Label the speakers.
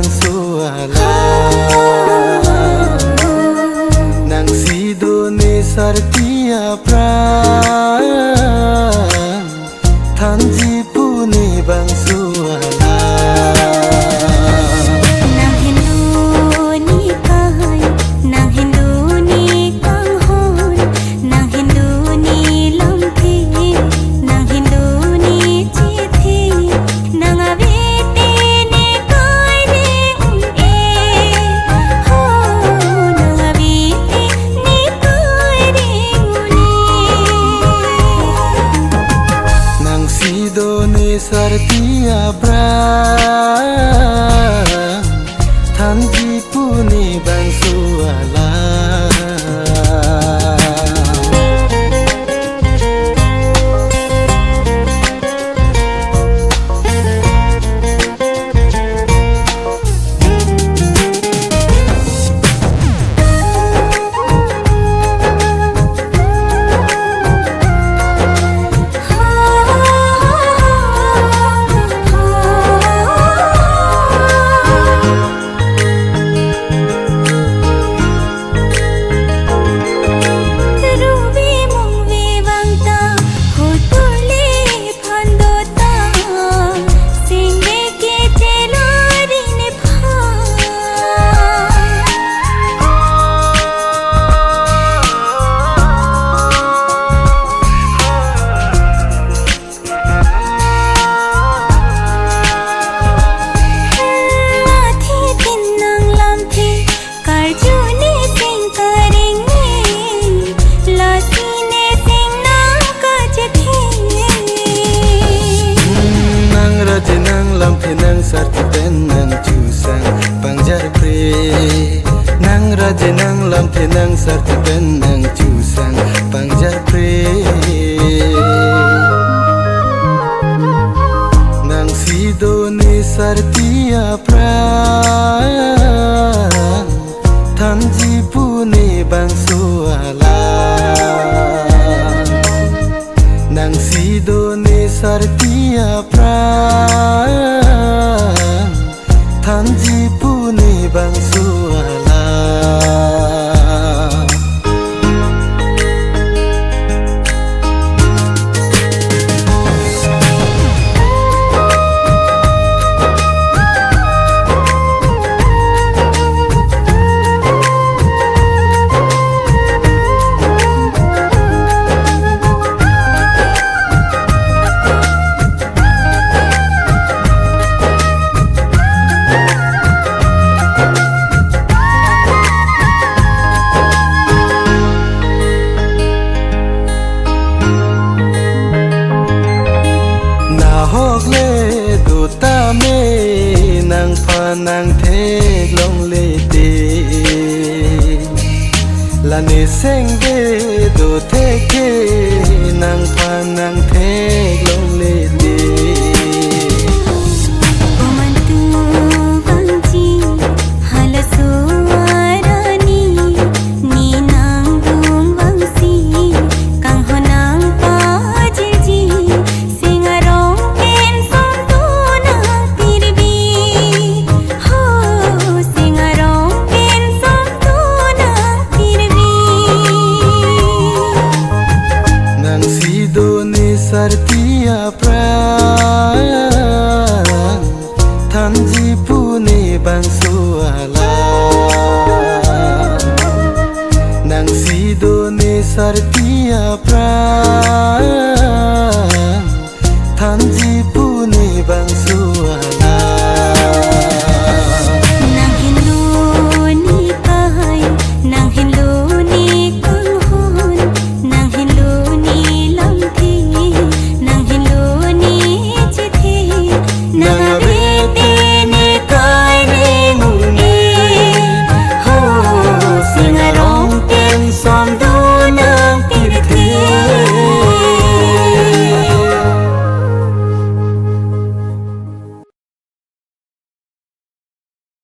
Speaker 1: bang suala nang sido ni sartia pran thanji puni bang suala
Speaker 2: nang hindu ni kahai nang hindu ni kanghon nang hindu ni lamthi nang hindu ni chithi nang avete ne kai re e ho nang avete ne kai re
Speaker 1: nang sido ni sartia pran thanji puni bang suala nang sarti ben nang chusang pangjar pre nang raje nang lamte nang sarti ben nang chusang pangjar pre nang sido ni sartia pran thanji puni bang suala nang sido ni sartia pran thanji puni bang suala hogle duta me nang pha nang thek long le te la ne seng de do theke nang pha nang thek long le te sartia pran thanji puni bang